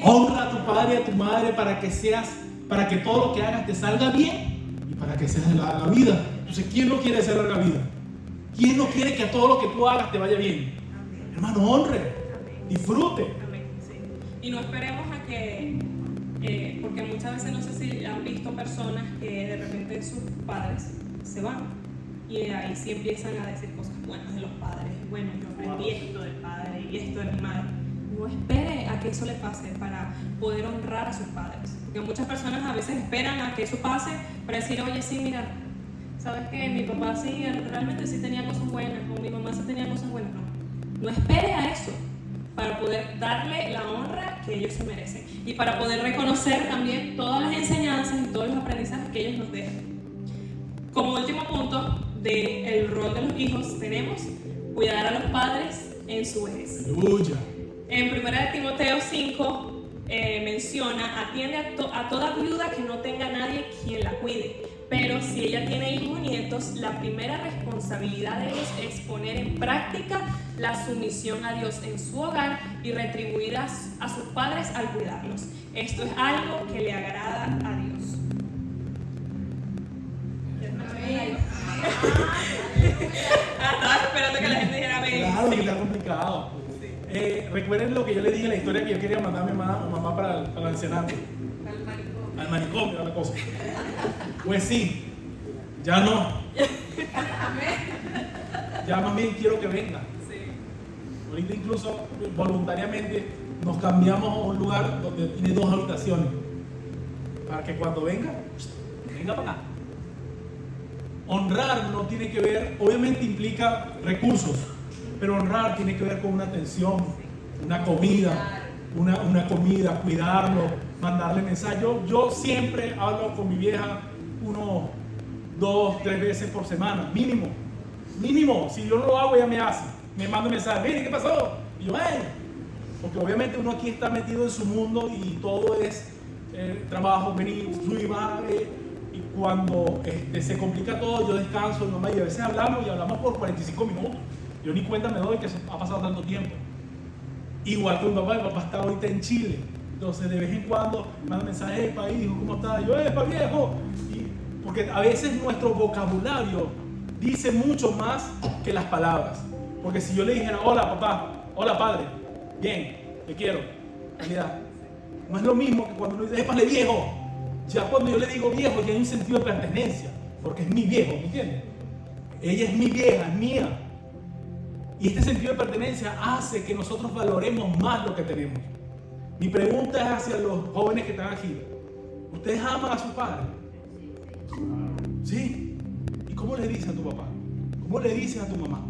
Honra a tu padre y a tu madre para que todo lo que hagas te salga bien y para que seas larga vida. Entonces, ¿quién no quiere ser larga vida? ¿Quién no quiere que a todo lo que tú hagas te vaya bien? Hermano, honre, disfrute. Y no esperemos a que porque muchas veces no sé si han visto personas que de repente sus padres se van y ahí sí empiezan a decir cosas buenas de los padres. Bueno, yo aprendí esto del padre y esto de mi madre. No espere a que eso le pase para poder honrar a sus padres, porque muchas personas a veces esperan a que eso pase para decir, oye, sí, mira, sabes que mi papá sí, realmente sí tenía cosas buenas, o mi mamá sí tenía cosas buenas. No espere a eso para poder darle la honra que ellos se merecen y para poder reconocer también todas las enseñanzas y todos los aprendizajes que ellos nos dejan. Como último punto del rol de los hijos tenemos cuidar a los padres en su vejez. Aleluya. En 1 Timoteo 5 menciona, atiende a toda viuda que no tenga nadie quien la cuide, pero si ella tiene hijos o nietos, la primera responsabilidad de ellos es poner en práctica la sumisión a Dios en su hogar y retribuir a sus padres al cuidarlos. Esto es algo que le agrada a Dios. Estaba esperando que la gente dijera amén. Claro que está complicado. Recuerden lo que yo le dije en la historia que yo quería mandar a mi mamá para el ancianato. Al manicomio, a la cosa. Pues sí, ya no. Ya más bien quiero que venga. Ahorita incluso voluntariamente nos cambiamos a un lugar donde tiene 2 habitaciones. Para que cuando venga para acá. Honrar no tiene que ver, obviamente implica recursos, pero honrar tiene que ver con una atención, una comida, cuidarlo, mandarle mensajes. Yo siempre hablo con mi vieja 1, 2, 3 veces por semana, mínimo. Si yo no lo hago, ella me hace. Me manda un mensaje, mire, ¿qué pasó? Y yo, porque obviamente uno aquí está metido en su mundo y todo es trabajo, venir, fluir, y cuando se complica todo, yo descanso, mamá, y a veces hablamos por 45 minutos. Yo ni cuenta me doy que ha pasado tanto tiempo. Igual con mi papá está ahorita en Chile. Entonces de vez en cuando manda mensajes, país, hijo, ¿cómo estás? Y yo, pa viejo. Porque a veces nuestro vocabulario dice mucho más que las palabras. Porque si yo le dijera, hola papá, hola padre, bien, te quiero, calidad. No es lo mismo que cuando uno dice, épale viejo. Ya cuando yo le digo viejo, ya hay un sentido de pertenencia, porque es mi viejo, ¿me entiendes? Ella es mi vieja, es mía. Y este sentido de pertenencia hace que nosotros valoremos más lo que tenemos. Mi pregunta es hacia los jóvenes que están aquí. ¿Ustedes aman a su padre? ¿Sí? ¿Y cómo le dices a tu papá? ¿Cómo le dices a tu mamá?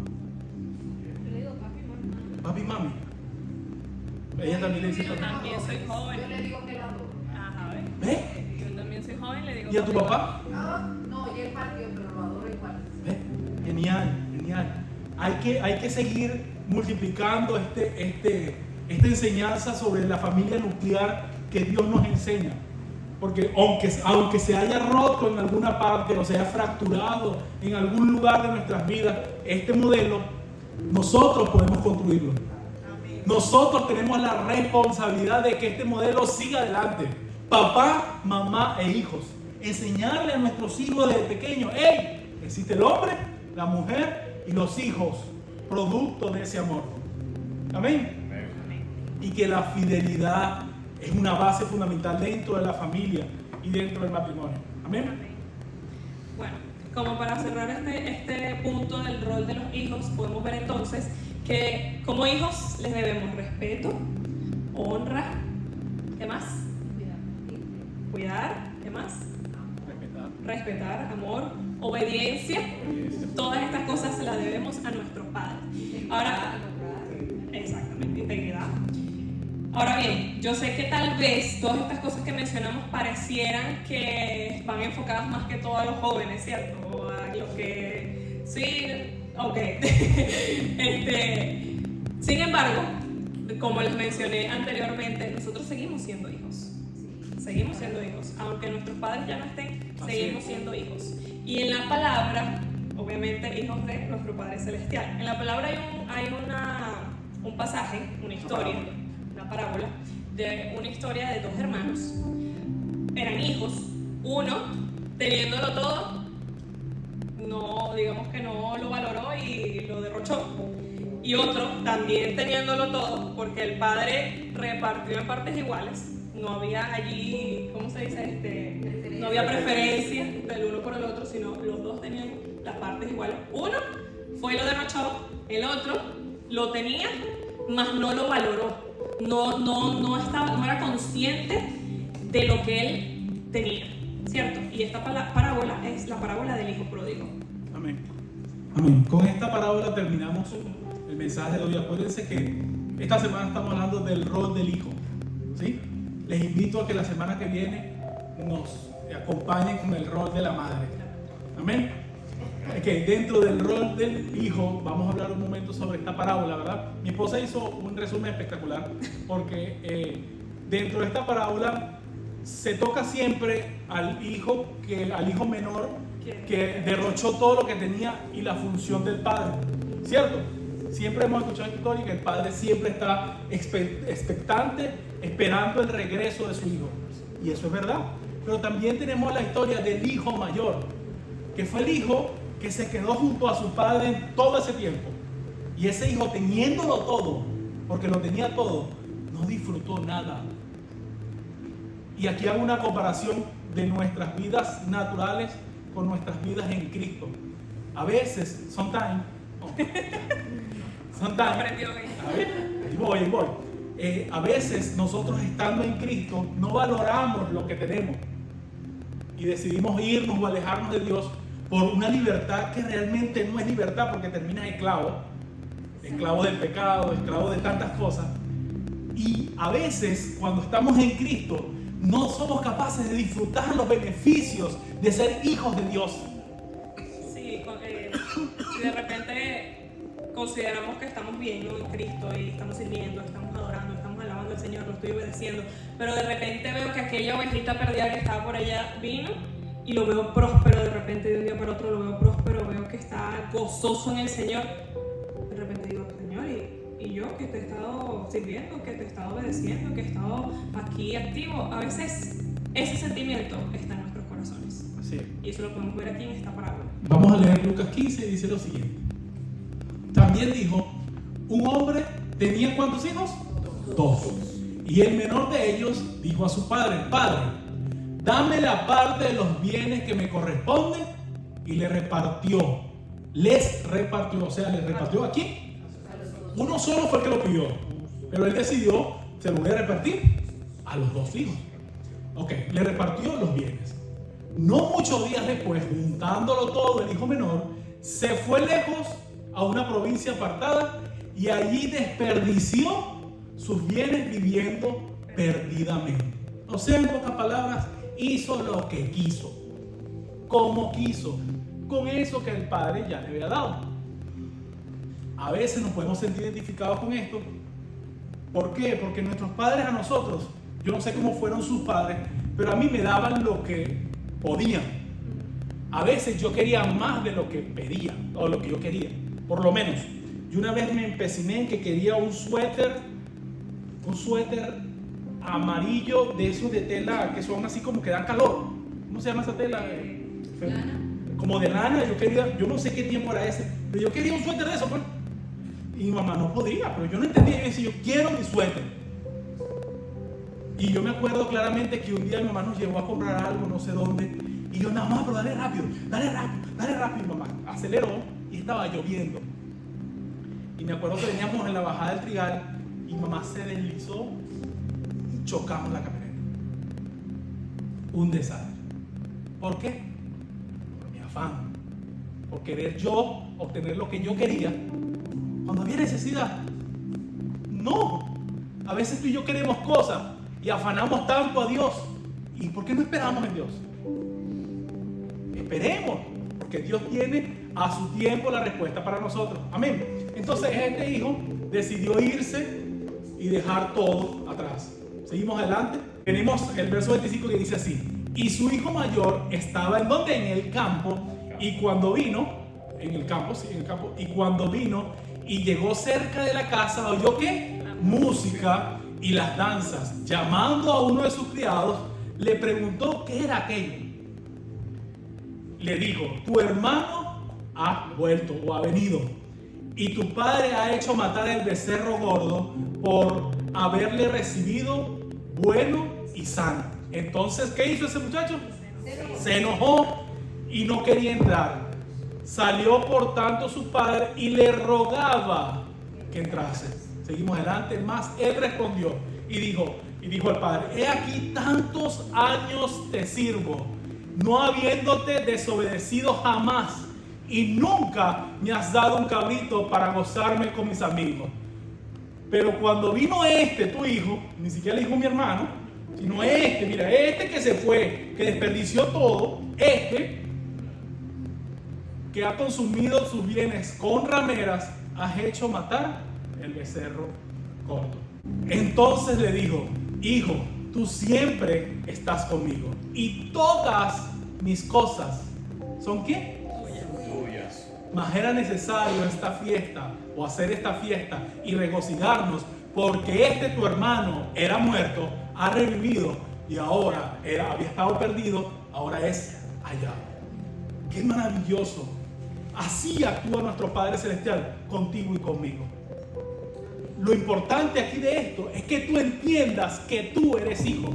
Yo le digo papi, mamá. Papi, mami. Ella también le dice Yo papi. también soy joven. Yo le digo que la adoro. Ajá, ¿ves? ¿Ves? Yo también soy joven, le digo. ¿Y a tu papá? No, ya es partido, pero lo adoro igual. ¿Ves? Genial. Hay que seguir multiplicando esta enseñanza sobre la familia nuclear que Dios nos enseña. Porque aunque se haya roto en alguna parte o se haya fracturado en algún lugar de nuestras vidas, este modelo, nosotros podemos construirlo. Nosotros tenemos la responsabilidad de que este modelo siga adelante. Papá, mamá e hijos. Enseñarle a nuestros hijos desde pequeños, existe el hombre, la mujer y los hijos, producto de ese amor. Amén. Y que la fidelidad es una base fundamental dentro de la familia y dentro del matrimonio. Amén. Bueno, como para cerrar este punto del rol de los hijos, podemos ver entonces que como hijos les debemos respeto, honra, ¿qué más? Cuidar, ¿qué más? Respetar, amor, obediencia. Todas estas cosas se las debemos a nuestros padres. Ahora, exactamente, integridad. Ahora bien, yo sé que tal vez todas estas cosas que mencionamos parecieran que van enfocadas más que todo a los jóvenes, ¿cierto? O a los que... Sí, ok. Sin embargo, como les mencioné anteriormente, nosotros seguimos siendo hijos. Seguimos siendo hijos. Aunque nuestros padres ya no estén, seguimos siendo hijos. Y en la palabra, obviamente, hijos de nuestro Padre Celestial. En la palabra hay un pasaje, una historia, una parábola, de una historia de 2 hermanos. Eran hijos. Uno, teniéndolo todo, digamos que no lo valoró y lo derrochó. Y otro, también teniéndolo todo, porque el padre repartió en partes iguales, no había allí, ¿cómo se dice? No había preferencia del uno por el otro, sino los dos tenían las partes iguales. Uno fue y lo derrochó, el otro lo tenía, mas no lo valoró. No era consciente de lo que él tenía, ¿cierto? Y esta parábola es la parábola del hijo pródigo. Amén. Amén. Con esta parábola terminamos el mensaje de hoy. Acuérdense que esta semana estamos hablando del rol del hijo, ¿sí? Les invito a que la semana que viene nos acompañen con el rol de la madre. Amén. Que dentro del rol del hijo vamos a hablar un momento sobre esta parábola, ¿verdad? Mi esposa hizo un resumen espectacular porque dentro de esta parábola se toca siempre al hijo menor que derrochó todo lo que tenía y la función del padre, ¿cierto? Siempre hemos escuchado en historia que el padre siempre está expectante, esperando el regreso de su hijo, y eso es verdad. Pero también tenemos la historia del hijo mayor, que fue el hijo que se quedó junto a su padre todo ese tiempo, y ese hijo, teniéndolo todo, porque lo tenía todo, no disfrutó nada. Y aquí hago una comparación de nuestras vidas naturales con nuestras vidas en Cristo. A veces, sometimes, ahí voy. A veces nosotros estando en Cristo no valoramos lo que tenemos y decidimos irnos o alejarnos de Dios por una libertad que realmente no es libertad, porque terminas esclavo del pecado, esclavo de tantas cosas. Y a veces cuando estamos en Cristo no somos capaces de disfrutar los beneficios de ser hijos de Dios. Sí, si de repente consideramos que estamos bien, ¿no?, en Cristo, y estamos sirviendo, estamos adorando, estamos alabando al Señor, lo estoy obedeciendo, pero de repente veo que aquella ovejita perdida que estaba por allá vino y lo veo próspero, de repente de un día para otro lo veo próspero, veo que está gozoso en el Señor. De repente digo, Señor, y yo que te he estado sirviendo, que te he estado obedeciendo, que he estado aquí activo, a veces ese sentimiento está en nuestros corazones. Así es. Y eso lo podemos ver aquí en esta parábola. Vamos a leer Lucas 15 y dice lo siguiente. También dijo, un hombre tenía ¿cuántos hijos? 2. Y el menor de ellos dijo a su padre, Padre, dame la parte de los bienes que me corresponden. Y les repartió, o sea, les repartió aquí. Uno solo fue el que lo pidió, pero él decidió, se lo voy a repartir a los 2 hijos. Ok, le repartió los bienes. No muchos días después, juntándolo todo, el hijo menor se fue lejos a una provincia apartada y allí desperdició sus bienes viviendo perdidamente. O sea, en pocas palabras, hizo lo que quiso, como quiso, con eso que el padre ya le había dado. A veces nos podemos sentir identificados con esto. ¿Por qué? Porque nuestros padres a nosotros, yo no sé cómo fueron sus padres, pero a mí me daban lo que podían. A veces yo quería más de lo que pedía o lo que yo quería. Por lo menos, yo una vez me empeciné en que quería un suéter amarillo de esos de tela que son así como que dan calor. ¿Cómo se llama esa tela? Lana. Como de lana. Yo no sé qué tiempo era ese, pero yo quería un suéter de eso, pues. Y mi mamá no podía, pero yo no entendía. Yo decía, yo quiero mi suéter. Y yo me acuerdo claramente que un día mi mamá nos llevó a comprar algo, no sé dónde. Y yo, nada más, pero dale rápido. Y mamá aceleró y estaba lloviendo. Y me acuerdo que veníamos en la bajada del Trigal y mamá se deslizó y chocamos la camioneta. Un desastre. ¿Por qué? Por mi afán. Por querer yo obtener lo que yo quería cuando había necesidad. No. A veces tú y yo queremos cosas y afanamos tanto a Dios. ¿Y por qué no esperamos en Dios? Esperemos, porque Dios tiene a su tiempo la respuesta para nosotros. Amén. Entonces este hijo decidió irse y dejar todo atrás. Seguimos adelante. Tenemos el verso 25 que dice así: y su hijo mayor estaba en donde, en el campo, y cuando vino, y cuando vino y llegó cerca de la casa, oyó ¿qué? Música y las danzas. Llamando a uno de sus criados, le preguntó qué era aquello. Le dijo, tu hermano ha vuelto o ha venido, y tu padre ha hecho matar el becerro gordo por haberle recibido bueno y sana. Entonces, ¿qué hizo ese muchacho? Se enojó y no quería entrar. Salió por tanto su padre y le rogaba que entrase. Seguimos adelante, más él respondió y dijo al padre: he aquí tantos años te sirvo, no habiéndote desobedecido jamás, y nunca me has dado un cabrito para gozarme con mis amigos. Pero cuando vino tu hijo, ni siquiera el hijo de mi hermano, sino mira, que se fue, que desperdició todo, que ha consumido sus bienes con rameras, has hecho matar el becerro corto. Entonces le dijo: hijo, tú siempre estás conmigo, y todas mis cosas son ¿qué? Tuyas. Mas era necesario esta fiesta, o hacer esta fiesta, y regocijarnos, porque tu hermano era muerto, ha revivido, y ahora había estado perdido, ahora es hallado. ¡Qué maravilloso! Así actúa nuestro Padre Celestial contigo y conmigo. Lo importante aquí de esto es que tú entiendas que tú eres hijo.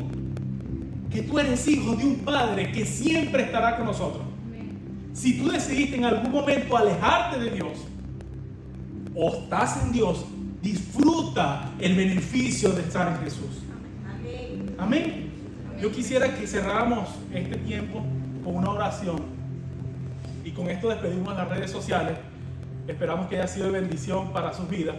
Que tú eres hijo de un Padre que siempre estará con nosotros. Si tú decidiste en algún momento alejarte de Dios, o estás en Dios, disfruta el beneficio de estar en Jesús. Amén. Yo quisiera que cerráramos este tiempo con una oración. Y con esto despedimos las redes sociales. Esperamos que haya sido de bendición para sus vidas.